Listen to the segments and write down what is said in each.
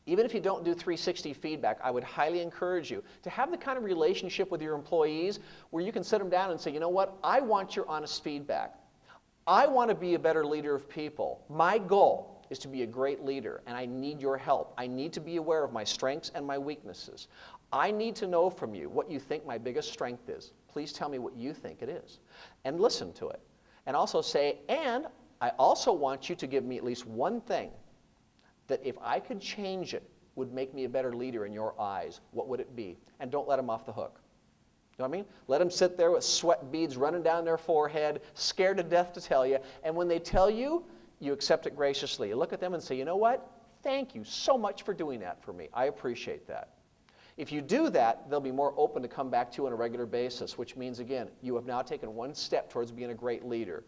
Even if you don't do 360 feedback, I would highly encourage you to have the kind of relationship with your employees where you can sit them down and say, you know what, I want your honest feedback. I want to be a better leader of people. My goal is to be a great leader, and I need your help. I need to be aware of my strengths and my weaknesses. I need to know from you what you think my biggest strength is. Please tell me what you think it is. And listen to it. And also say, and I also want you to give me at least one thing that if I could change it would make me a better leader in your eyes. What would it be? And don't let them off the hook. You know what I mean? Let them sit there with sweat beads running down their forehead, scared to death to tell you. And when they tell you, you accept it graciously. You look at them and say, you know what? Thank you so much for doing that for me. I appreciate that. If you do that, they'll be more open to come back to you on a regular basis, which means, again, you have now taken one step towards being a great leader.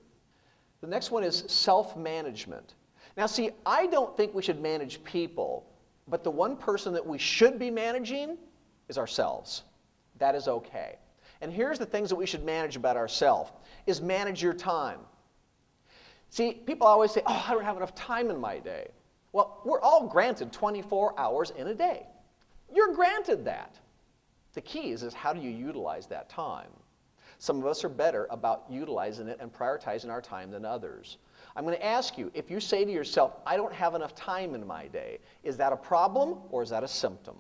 The next one is self-management. Now, see, I don't think we should manage people, but the one person that we should be managing is ourselves. That is okay. And here's the things that we should manage about ourselves, is manage your time. See, people always say, oh, I don't have enough time in my day. Well, we're all granted 24 hours in a day. You're granted that. The key is how do you utilize that time? Some of us are better about utilizing it and prioritizing our time than others. I'm going to ask you, if you say to yourself, I don't have enough time in my day, is that a problem or is that a symptom?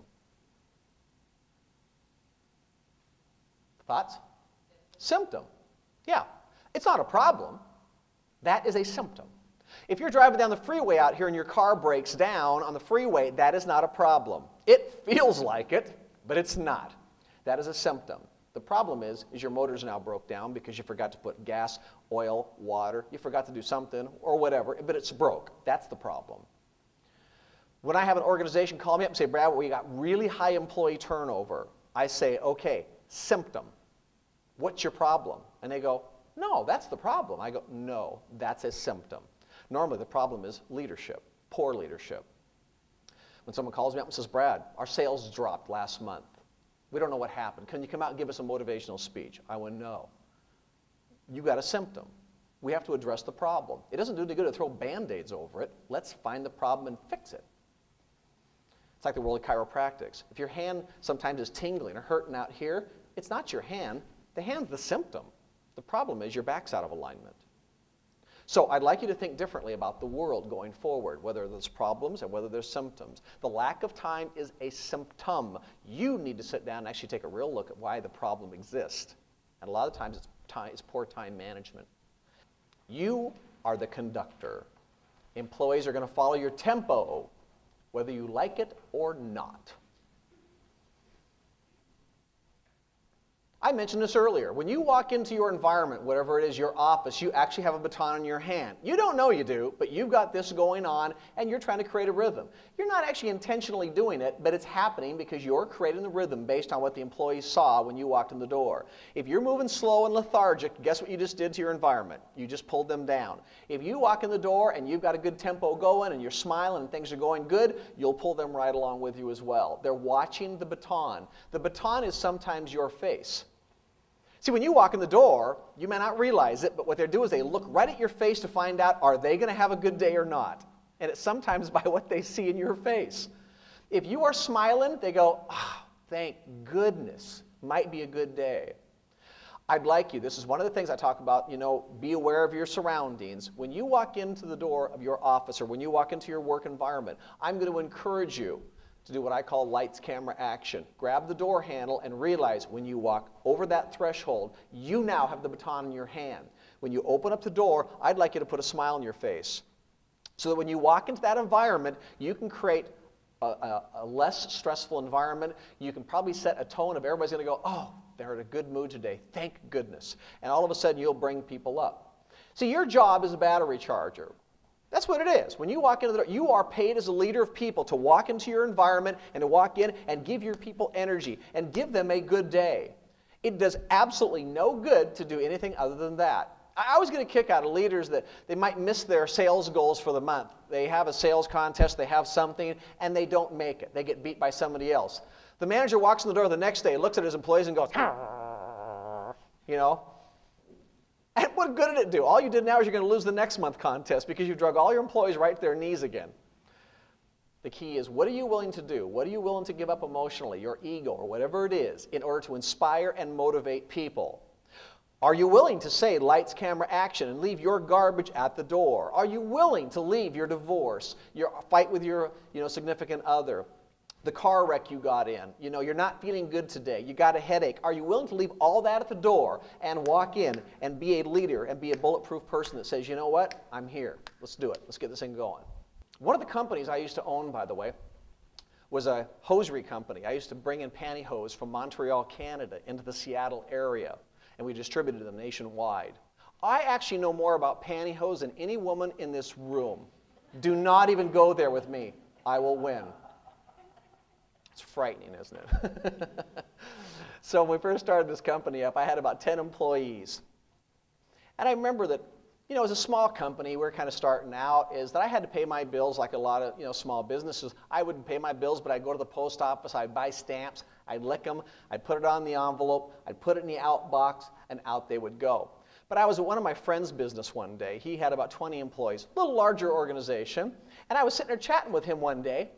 Thoughts? Symptom. Yeah. It's not a problem. That is a symptom. If you're driving down the freeway out here and your car breaks down on the freeway, that is not a problem. It feels like it, but it's not. That is a symptom. The problem is your motor's now broke down because you forgot to put gas, oil, water, you forgot to do something or whatever, but it's broke. That's the problem. When I have an organization call me up and say, Brad, we got really high employee turnover, I say, okay, symptom. What's your problem? And they go, no, that's the problem. I go, no, that's a symptom. Normally the problem is leadership, poor leadership. When someone calls me up and says, Brad, our sales dropped last month. We don't know what happened. Can you come out and give us a motivational speech? I went, no. You got a symptom. We have to address the problem. It doesn't do any good to throw Band-Aids over it. Let's find the problem and fix it. It's like the world of chiropractics. If your hand sometimes is tingling or hurting out here, it's not your hand. The hand's the symptom. The problem is your back's out of alignment. So I'd like you to think differently about the world going forward, whether there's problems and whether there's symptoms. The lack of time is a symptom. You need to sit down and actually take a real look at why the problem exists. And a lot of times it's poor time management. You are the conductor. Employees are going to follow your tempo, whether you like it or not. I mentioned this earlier. When you walk into your environment, whatever it is, your office, you actually have a baton in your hand. You don't know you do, but you've got this going on, and you're trying to create a rhythm. You're not actually intentionally doing it, but it's happening because you're creating the rhythm based on what the employees saw when you walked in the door. If you're moving slow and lethargic, guess what you just did to your environment? You just pulled them down. If you walk in the door and you've got a good tempo going and you're smiling and things are going good, you'll pull them right along with you as well. They're watching the baton. The baton is sometimes your face. See, when you walk in the door, you may not realize it, but what they do is they look right at your face to find out, are they going to have a good day or not? And it's sometimes by what they see in your face. If you are smiling, they go, oh, thank goodness, might be a good day. I'd like you, this is one of the things I talk about, be aware of your surroundings. When you walk into the door of your office or when you walk into your work environment, I'm going to encourage you to do what I call lights, camera, action. Grab the door handle and realize when you walk over that threshold, you now have the baton in your hand. When you open up the door, I'd like you to put a smile on your face so that when you walk into that environment, you can create a less stressful environment. You can probably set a tone of everybody's going to go, oh, they're in a good mood today, thank goodness. And all of a sudden, you'll bring people up. See, your job is a battery charger. That's what it is. When you walk into the door, you are paid as a leader of people to walk into your environment and to walk in and give your people energy and give them a good day. It does absolutely no good to do anything other than that. I always get a kick out of leaders that they might miss their sales goals for the month. They have a sales contest, they have something, and they don't make it. They get beat by somebody else. The manager walks in the door the next day, looks at his employees and goes, And what good did it do? All you did now is you're going to lose the next month contest because you've drug all your employees right to their knees again. The key is, what are you willing to do? What are you willing to give up emotionally, your ego or whatever it is, in order to inspire and motivate people? Are you willing to say lights, camera, action and leave your garbage at the door? Are you willing to leave your divorce, your fight with your significant other, the car wreck you got in, you're not feeling good today, you got a headache? Are you willing to leave all that at the door and walk in and be a leader and be a bulletproof person that says, you know what, I'm here, let's do it, let's get this thing going? One of the companies I used to own, by the way, was a hosiery company. I used to bring in pantyhose from Montreal, Canada into the Seattle area, and we distributed them nationwide. I actually know more about pantyhose than any woman in this room. Do not even go there with me. I will win. It's frightening, isn't it? So when we first started this company up, I had about 10 employees. And I remember that, it was a small company, we were kind of starting out, is that I had to pay my bills like a lot of small businesses. I wouldn't pay my bills, but I'd go to the post office, I'd buy stamps, I'd lick them, I'd put it on the envelope, I'd put it in the out box, and out they would go. But I was at one of my friend's business one day. He had about 20 employees, a little larger organization, and I was sitting there chatting with him one day,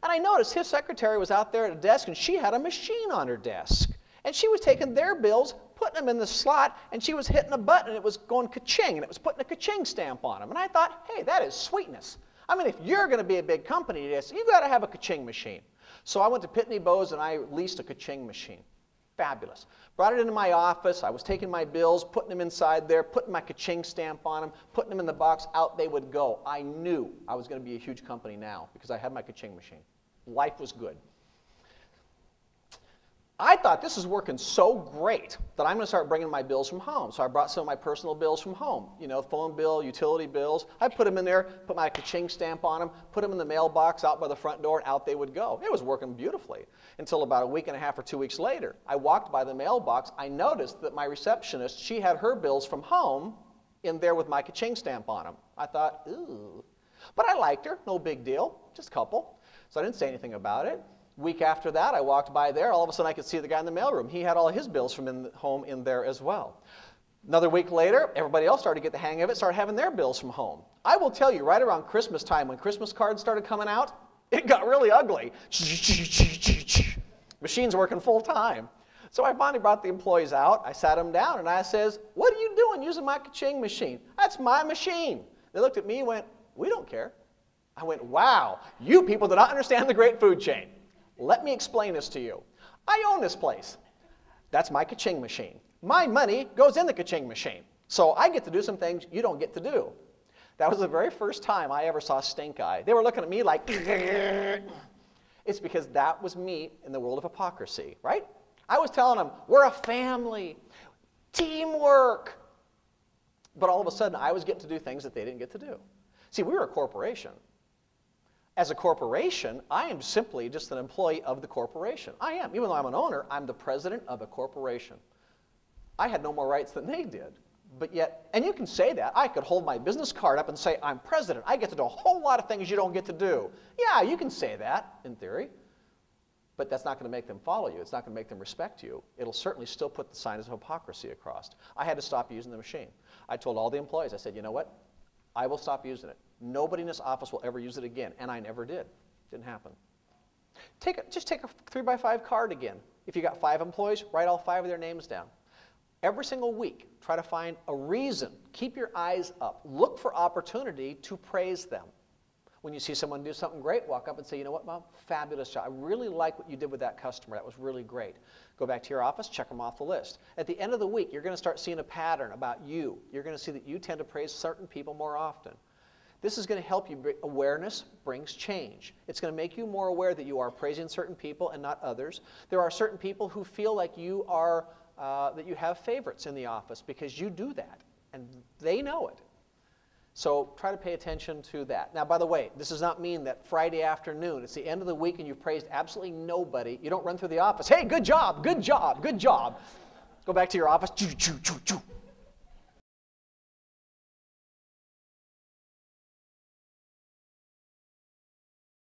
and I noticed his secretary was out there at a desk, and she had a machine on her desk. And she was taking their bills, putting them in the slot, and she was hitting a button, and it was going ka-ching, and it was putting a ka-ching stamp on them. And I thought, hey, that is sweetness. I mean, if you're going to be a big company, you've got to have a ka-ching machine. So I went to Pitney Bowes, and I leased a ka-ching machine. Fabulous. Brought it into my office. I was taking my bills, putting them inside there, putting my ka-ching stamp on them, putting them in the box. Out they would go. I knew I was going to be a huge company now because I had my ka-ching machine. Life was good. I thought this is working so great that I'm going to start bringing my bills from home. So I brought some of my personal bills from home, phone bill, utility bills. I put them in there, put my ka-ching stamp on them, put them in the mailbox out by the front door, and out they would go. It was working beautifully until about a week and a half or 2 weeks later. I walked by the mailbox. I noticed that my receptionist, she had her bills from home in there with my ka-ching stamp on them. I thought, ooh. But I liked her, no big deal, just a couple. So I didn't say anything about it. Week after that, I walked by there. All of a sudden, I could see the guy in the mailroom. He had all his bills from home in there as well. Another week later, everybody else started to get the hang of it, started having their bills from home. I will tell you, right around Christmas time, when Christmas cards started coming out, it got really ugly. Machines working full time. So I finally brought the employees out. I sat them down, and I says, what are you doing using my ka-ching machine? That's my machine. They looked at me and went, we don't care. I went, wow, you people do not understand the great food chain. Let me explain this to you. I own this place. That's my ka-ching machine. My money goes in the ka-ching machine. So I get to do some things you don't get to do. That was the very first time I ever saw stink eye. They were looking at me like, it's because that was me in the world of hypocrisy, right? I was telling them, we're a family, teamwork. But all of a sudden, I was getting to do things that they didn't get to do. See, we were a corporation. As a corporation, I am simply just an employee of the corporation. I am. Even though I'm an owner, I'm the president of a corporation. I had no more rights than they did. But yet, and you can say that. I could hold my business card up and say, I'm president. I get to do a whole lot of things you don't get to do. Yeah, you can say that, in theory. But that's not going to make them follow you. It's not going to make them respect you. It'll certainly still put the sign of hypocrisy across. I had to stop using the machine. I told all the employees, I said, you know what? I will stop using it. Nobody in this office will ever use it again. And I never did. Didn't happen. Just take a 3x5 card again. If you got 5 employees, write all 5 of their names down. Every single week, try to find a reason. Keep your eyes up. Look for opportunity to praise them. When you see someone do something great, walk up and say, you know what, Mom? Fabulous job. I really like what you did with that customer. That was really great. Go back to your office, check them off the list. At the end of the week, you're going to start seeing a pattern about you. You're going to see that you tend to praise certain people more often. This is going to help you. Awareness brings change. It's going to make you more aware that you are praising certain people and not others. There are certain people who feel like you are, that you have favorites in the office because you do that, and they know it. So try to pay attention to that. Now, by the way, this does not mean that Friday afternoon, it's the end of the week and you've praised absolutely nobody. You don't run through the office, hey, good job, good job, good job. Go back to your office, choo, choo, choo, choo.